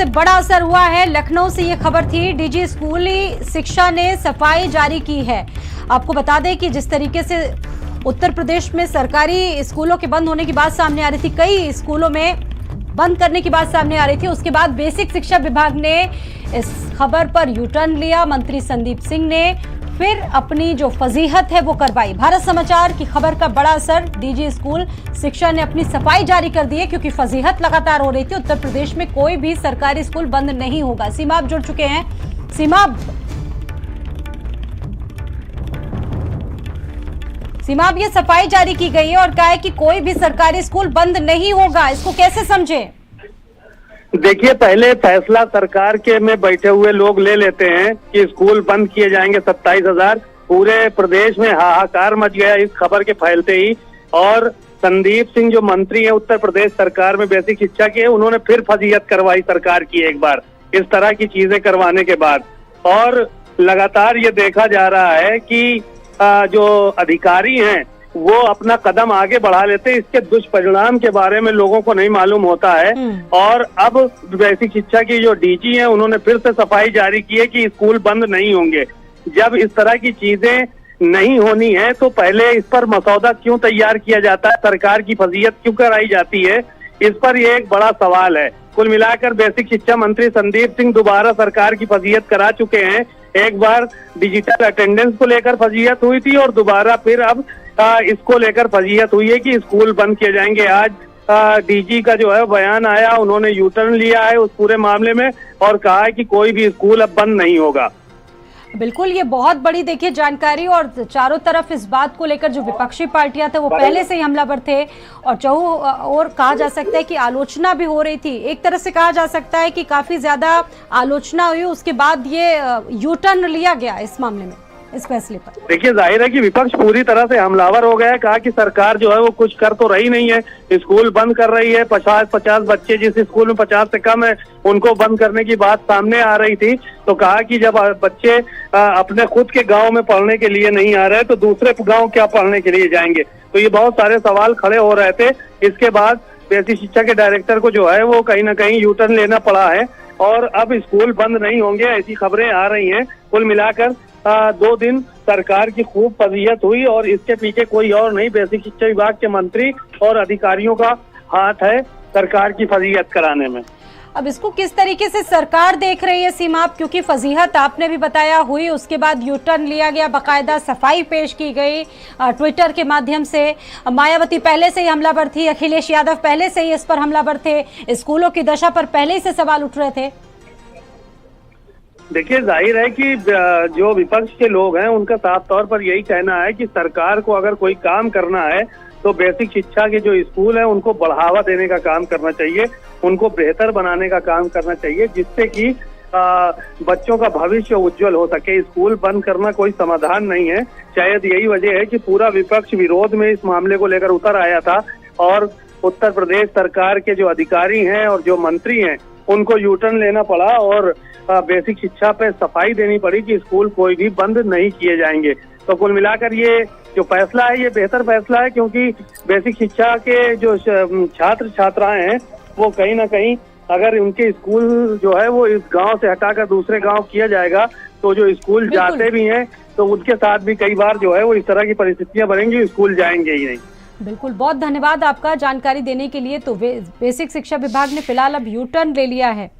सबसे बड़ा असर हुआ है। लखनऊ से ये खबर थी, डीजी स्कूली शिक्षा ने सफाई जारी की है। आपको बता दें कि जिस तरीके से उत्तर प्रदेश में सरकारी स्कूलों के बंद होने की बात सामने आ रही थी, कई स्कूलों में बंद करने की बात सामने आ रही थी, उसके बाद बेसिक शिक्षा विभाग ने इस खबर पर यू टर्न लिया। मंत्री संदीप सिंह ने फिर अपनी जो फजीहत है वो करवाई। भारत समाचार की खबर का बड़ा असर, डीजी स्कूल शिक्षा ने अपनी सफाई जारी कर दी है, क्योंकि फजीहत लगातार हो रही थी। उत्तर प्रदेश में कोई भी सरकारी स्कूल बंद नहीं होगा। सीमा आप जुड़ चुके हैं। सीमा अब ये सफाई जारी की गई है और कहा है कि कोई भी सरकारी स्कूल बंद नहीं होगा, इसको कैसे समझे? देखिए, पहले फैसला सरकार के में बैठे हुए लोग ले लेते हैं कि स्कूल बंद किए जाएंगे 27,000। पूरे प्रदेश में हाहाकार मच गया इस खबर के फैलते ही, और संदीप सिंह जो मंत्री हैं उत्तर प्रदेश सरकार में बेसिक शिक्षा के, उन्होंने फिर फजीहत करवाई सरकार की एक बार इस तरह की चीजें करवाने के बाद। और लगातार ये देखा जा रहा है कि जो अधिकारी हैं वो अपना कदम आगे बढ़ा लेते हैं, इसके दुष्परिणाम के बारे में लोगों को नहीं मालूम होता है। और अब बेसिक शिक्षा की जो डीजी हैं उन्होंने फिर से सफाई जारी की है कि स्कूल बंद नहीं होंगे। जब इस तरह की चीजें नहीं होनी है तो पहले इस पर मसौदा क्यों तैयार किया जाता है, सरकार की फजीहत क्यों कराई जाती है, इस पर यह एक बड़ा सवाल है। कुल मिलाकर बेसिक शिक्षा मंत्री संदीप सिंह दोबारा सरकार की फजीहत करा चुके हैं। एक बार डिजिटल अटेंडेंस को लेकर फजीहत हुई थी और दोबारा फिर अब इसको लेकर फजीहत हुई है कि स्कूल बंद किए जाएंगे। आज डीजी का जो है बयान आया, उन्होंने यू टर्न लिया है उस पूरे मामले में और कहा है कि कोई भी स्कूल अब बंद नहीं होगा। बिल्कुल, ये बहुत बड़ी देखिए जानकारी, और चारों तरफ इस बात को लेकर जो विपक्षी पार्टियां थे वो पहले से ही हमलावर थे, और कहा जा सकता है कि आलोचना भी हो रही थी। एक तरह से कहा जा सकता है कि काफी ज्यादा आलोचना हुई, उसके बाद ये यू टर्न लिया गया इस मामले में, इस फैसले पर। देखिए, जाहिर है कि विपक्ष पूरी तरह से हमलावर हो गया है। कहा कि सरकार जो है वो कुछ कर तो रही नहीं है, स्कूल बंद कर रही है। 50 बच्चे जिस स्कूल में 50 से कम है उनको बंद करने की बात सामने आ रही थी, तो कहा कि जब बच्चे अपने खुद के गांव में पढ़ने के लिए नहीं आ रहे तो दूसरे गांव क्या पढ़ने के लिए जाएंगे। तो ये बहुत सारे सवाल खड़े हो रहे थे। इसके बाद बेसिक शिक्षा के डायरेक्टर को जो है वो कहीं ना कहीं यू टर्न लेना पड़ा है और अब स्कूल बंद नहीं होंगे, ऐसी खबरें आ रही हैं। कुल मिलाकर 2 दिन सरकार की खूब फजीहत हुई और इसके पीछे कोई और नहीं, बेसिक शिक्षा विभाग के मंत्री और अधिकारियों का हाथ है सरकार की फजीहत कराने में। अब इसको किस तरीके से सरकार देख रही है सीमा, क्योंकि फजीहत आपने भी बताया हुई, उसके बाद यू टर्न लिया गया, बाकायदा सफाई पेश की गई ट्विटर के माध्यम से। मायावती पहले से ही हमलावर थी, अखिलेश यादव पहले से ही इस पर हमलावर थे, स्कूलों की दशा पर पहले ही से सवाल उठ रहे थे। देखिए, जाहिर है कि जो विपक्ष के लोग हैं उनका साफ तौर पर यही कहना है कि सरकार को अगर कोई काम करना है तो बेसिक शिक्षा के जो स्कूल हैं उनको बढ़ावा देने का काम करना चाहिए, उनको बेहतर बनाने का काम करना चाहिए, जिससे कि बच्चों का भविष्य उज्जवल हो सके। स्कूल बंद करना कोई समाधान नहीं है। शायद यही वजह है कि पूरा विपक्ष विरोध में इस मामले को लेकर उतर आया था और उत्तर प्रदेश सरकार के जो अधिकारी हैं और जो मंत्री हैं उनको यू टर्न लेना पड़ा और बेसिक शिक्षा पे सफाई देनी पड़ी कि स्कूल कोई भी बंद नहीं किए जाएंगे। तो कुल मिलाकर ये जो फैसला है ये बेहतर फैसला है, क्योंकि बेसिक शिक्षा के जो छात्र छात्राएं हैं वो कहीं ना कहीं अगर उनके स्कूल जो है वो इस गांव से हटाकर दूसरे गांव किया जाएगा तो जो स्कूल जाते भी हैं तो उनके साथ भी कई बार जो है वो इस तरह की परिस्थितियां बनेंगी, स्कूल जाएंगे ही नहीं। बिल्कुल, बहुत धन्यवाद आपका जानकारी देने के लिए। तो बेसिक शिक्षा विभाग ने फिलहाल अब यू टर्न ले लिया है।